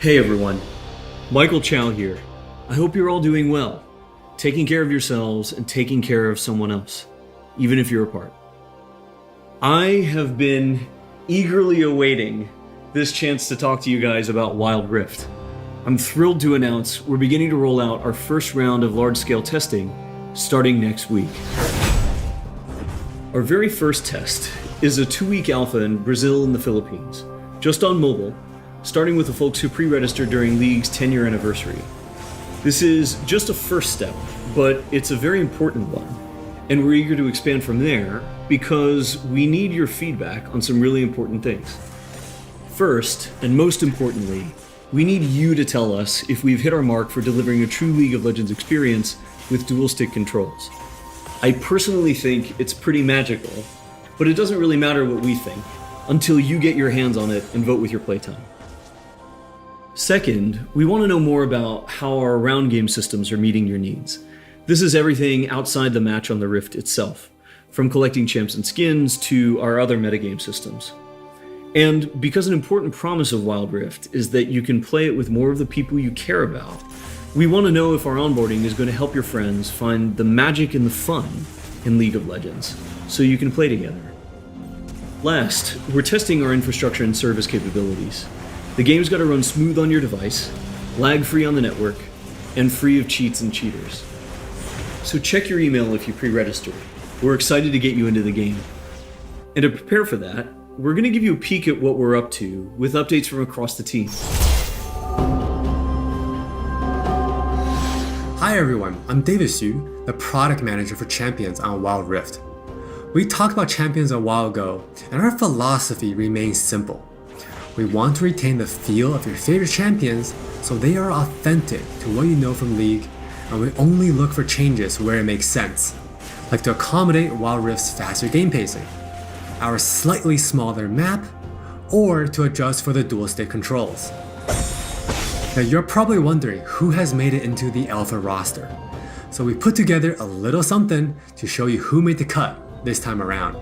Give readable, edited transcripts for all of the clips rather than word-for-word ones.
Hey everyone, Michael Chow here. I hope you're all doing well, taking care of yourselves and taking care of someone else, even if you're apart. I have been eagerly awaiting this chance to talk to you guys about Wild Rift. I'm thrilled to announce we're beginning to roll out our first round of large-scale testing starting next week. Our very first test is a 2-week alpha in Brazil and the Philippines, just on mobile, starting with the folks who pre-registered during League's 10-year anniversary. This is just a first step, but it's a very important one, and we're eager to expand from there because we need your feedback on some really important things. First, and most importantly, we need you to tell us if we've hit our mark for delivering a true League of Legends experience with dual-stick controls. I personally think it's pretty magical, but it doesn't really matter what we think until you get your hands on it and vote with your playtime. Second, we want to know more about how our round game systems are meeting your needs. This is everything outside the match on the Rift itself, from collecting champs and skins to our other metagame systems. And because an important promise of Wild Rift is that you can play it with more of the people you care about, we want to know if our onboarding is going to help your friends find the magic and the fun in League of Legends, so you can play together. Last, we're testing our infrastructure and service capabilities. The game's got to run smooth on your device, lag-free on the network, and free of cheats and cheaters. So check your email if you pre-registered. We're excited to get you into the game. And to prepare for that, we're going to give you a peek at what we're up to with updates from across the team. Hi everyone, I'm David Xu, the product manager for Champions on Wild Rift. We talked about Champions a while ago, and our philosophy remains simple. We want to retain the feel of your favorite champions so they are authentic to what you know from League, and we only look for changes where it makes sense, like to accommodate Wild Rift's faster game pacing, our slightly smaller map, or to adjust for the dual stick controls. Now you're probably wondering who has made it into the alpha roster, so we put together a little something to show you who made the cut this time around.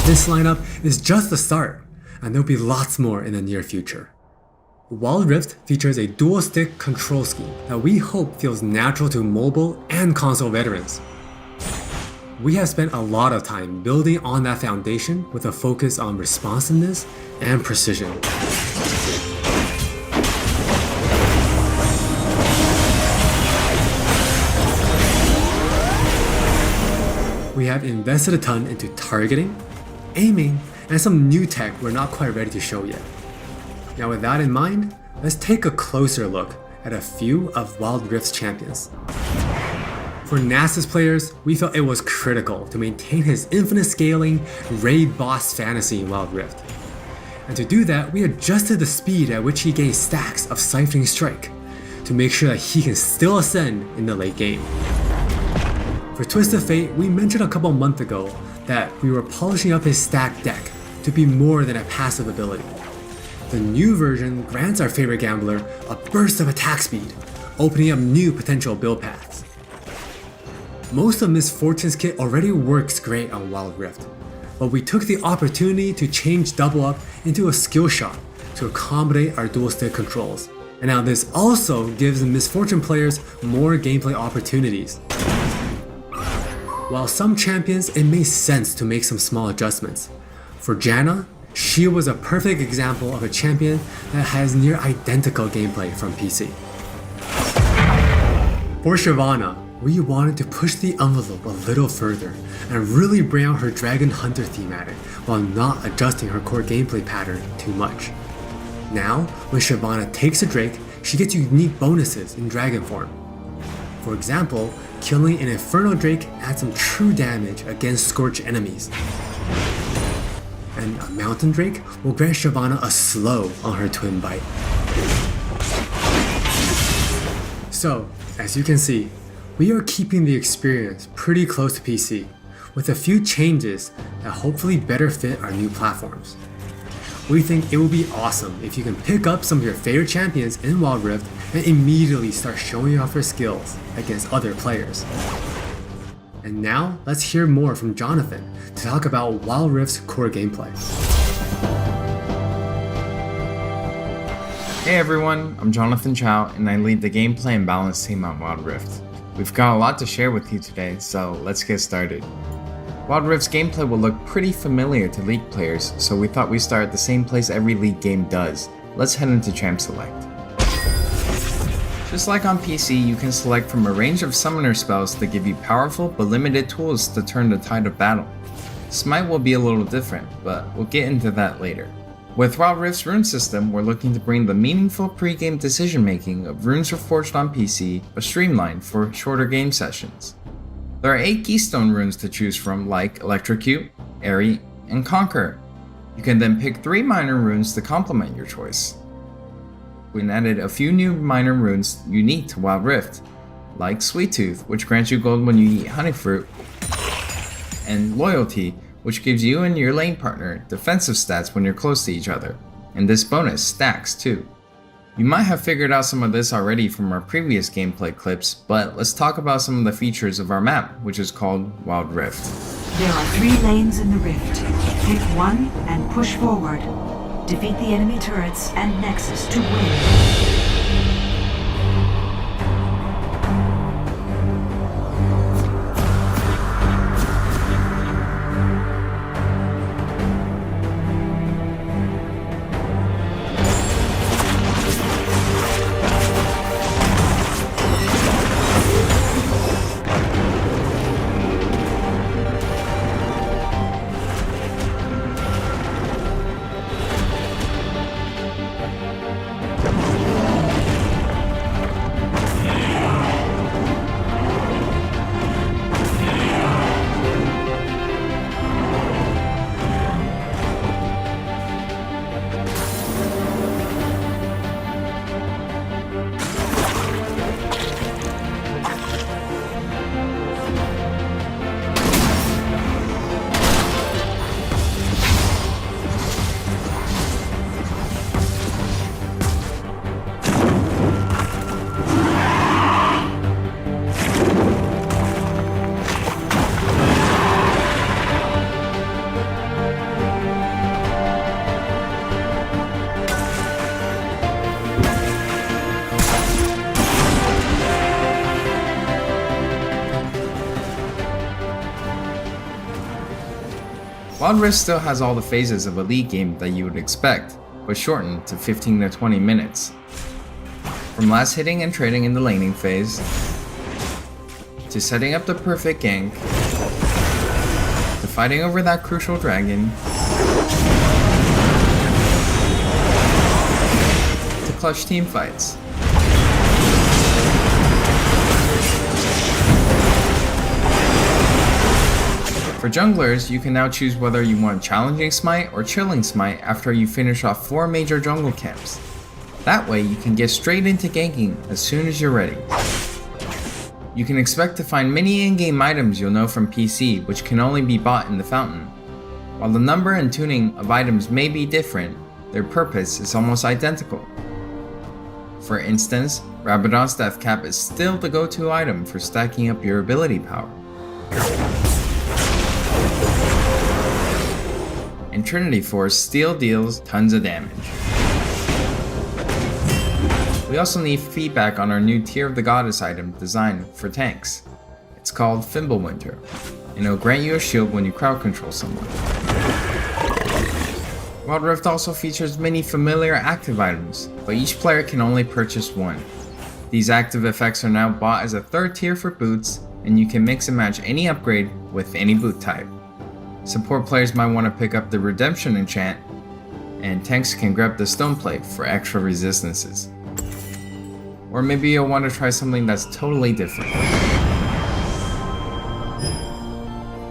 This lineup is just the start, and there'll be lots more in the near future. Wild Rift features a dual-stick control scheme that we hope feels natural to mobile and console veterans. We have spent a lot of time building on that foundation with a focus on responsiveness and precision. We have invested a ton into targeting, aiming, and some new tech we're not quite ready to show yet. Now with that in mind, let's take a closer look at a few of Wild Rift's champions. For Nasus players, we felt it was critical to maintain his infinite scaling raid boss fantasy in Wild Rift. And to do that, we adjusted the speed at which he gained stacks of Siphoning Strike, to make sure that he can still ascend in the late game. For Twist of Fate, we mentioned a couple months ago that we were polishing up his stacked deck to be more than a passive ability. The new version grants our favorite gambler a burst of attack speed, opening up new potential build paths. Most of Miss Fortune's kit already works great on Wild Rift, but we took the opportunity to change Double Up into a skill shot to accommodate our dual stick controls. And now this also gives the Miss Fortune players more gameplay opportunities. While some champions, it made sense to make some small adjustments. For Janna, she was a perfect example of a champion that has near identical gameplay from PC. For Shyvana, we wanted to push the envelope a little further and really bring out her Dragon Hunter thematic while not adjusting her core gameplay pattern too much. Now, when Shyvana takes a Drake, she gets unique bonuses in Dragon form. For example, killing an Infernal Drake adds some true damage against Scorch enemies. And a Mountain Drake will grant Shyvana a slow on her Twin Bite. So, as you can see, we are keeping the experience pretty close to PC, with a few changes that hopefully better fit our new platforms. We think it will be awesome if you can pick up some of your favorite champions in Wild Rift and immediately start showing off your skills against other players. And now, let's hear more from Jonathan to talk about Wild Rift's core gameplay. Hey everyone, I'm Jonathan Chow and I lead the gameplay and balance team on Wild Rift. We've got a lot to share with you today, so let's get started. Wild Rift's gameplay will look pretty familiar to League players, so we thought we'd start at the same place every League game does. Let's head into Champ Select. Just like on PC, you can select from a range of summoner spells that give you powerful but limited tools to turn the tide of battle. Smite will be a little different, but we'll get into that later. With Wild Rift's rune system, we're looking to bring the meaningful pre-game decision making of runes reforged on PC, but streamlined for shorter game sessions. There are 8 keystone runes to choose from, like Electrocute, Airy, and Conquer. You can then pick 3 minor runes to complement your choice. We added a few new minor runes unique to Wild Rift, like Sweet Tooth, which grants you gold when you eat honey fruit, and Loyalty, which gives you and your lane partner defensive stats when you're close to each other, and this bonus stacks too. You might have figured out some of this already from our previous gameplay clips, but let's talk about some of the features of our map, which is called Wild Rift. There are 3 lanes in the rift. Pick one and push forward. Defeat the enemy turrets and Nexus to win. Wild Rift still has all the phases of a League game that you would expect, but shortened to 15 to 20 minutes. From last hitting and trading in the laning phase, to setting up the perfect gank, to fighting over that crucial dragon, to clutch team fights. For junglers, you can now choose whether you want Challenging Smite or Chilling Smite after you finish off 4 major jungle camps. That way you can get straight into ganking as soon as you're ready. You can expect to find many in-game items you'll know from PC, which can only be bought in the fountain. While the number and tuning of items may be different, their purpose is almost identical. For instance, Rabadon's Death Cap is still the go-to item for stacking up your ability power. And Trinity Force still deals tons of damage. We also need feedback on our new Tear of the Goddess item designed for tanks. It's called Fimbulwinter, and it'll grant you a shield when you crowd control someone. Wild Rift also features many familiar active items, but each player can only purchase one. These active effects are now bought as a third tier for boots, and you can mix and match any upgrade with any boot type. Support players might want to pick up the Redemption enchant, and tanks can grab the Stone Plate for extra resistances. Or maybe you'll want to try something that's totally different.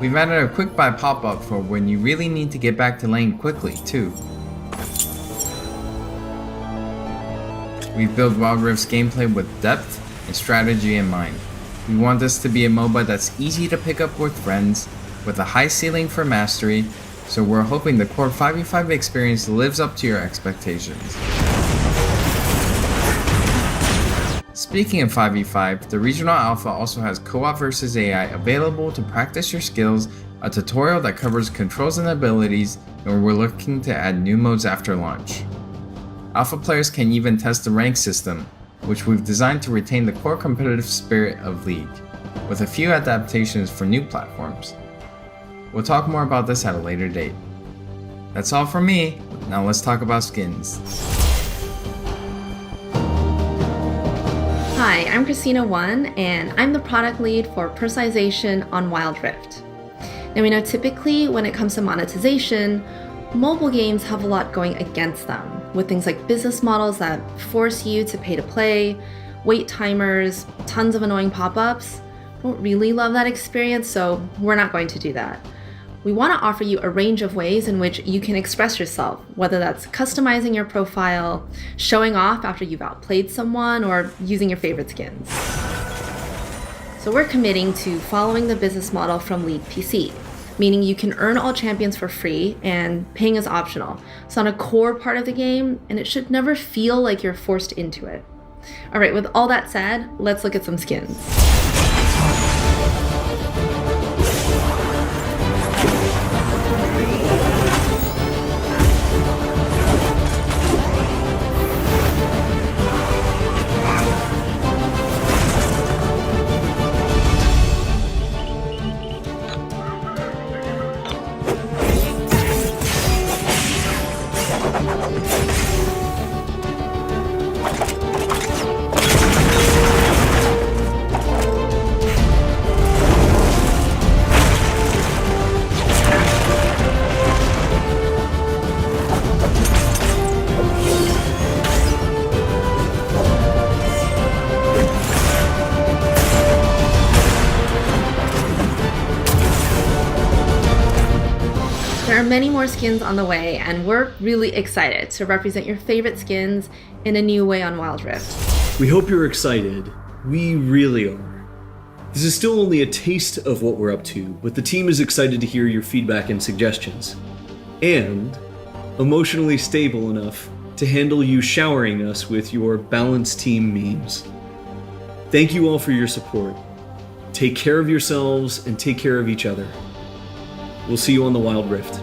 We've added a quick buy pop-up for when you really need to get back to lane quickly too. We've built Wild Rift's gameplay with depth and strategy in mind. We want this to be a MOBA that's easy to pick up with friends, with a high ceiling for mastery, so we're hoping the core 5v5 experience lives up to your expectations. Speaking of 5v5, the Regional Alpha also has co-op versus AI available to practice your skills, a tutorial that covers controls and abilities, and we're looking to add new modes after launch. Alpha players can even test the rank system, which we've designed to retain the core competitive spirit of League, with a few adaptations for new platforms. We'll talk more about this at a later date. That's all from me, now let's talk about skins. Hi, I'm Christina1, and I'm the product lead for personalization on Wild Rift. Now we know typically when it comes to monetization, mobile games have a lot going against them, with things like business models that force you to pay to play, wait timers, tons of annoying pop-ups. Don't really love that experience, so we're not going to do that. We want to offer you a range of ways in which you can express yourself, whether that's customizing your profile, showing off after you've outplayed someone, or using your favorite skins. So we're committing to following the business model from League PC, meaning you can earn all champions for free and paying is optional. It's not a core part of the game, and it should never feel like you're forced into it. All right, with all that said, let's look at some skins. There are many more skins on the way, and we're really excited to represent your favorite skins in a new way on Wild Rift. We hope you're excited. We really are. This is still only a taste of what we're up to, but the team is excited to hear your feedback and suggestions. And emotionally stable enough to handle you showering us with your balanced team memes. Thank you all for your support. Take care of yourselves and take care of each other. We'll see you on the Wild Rift.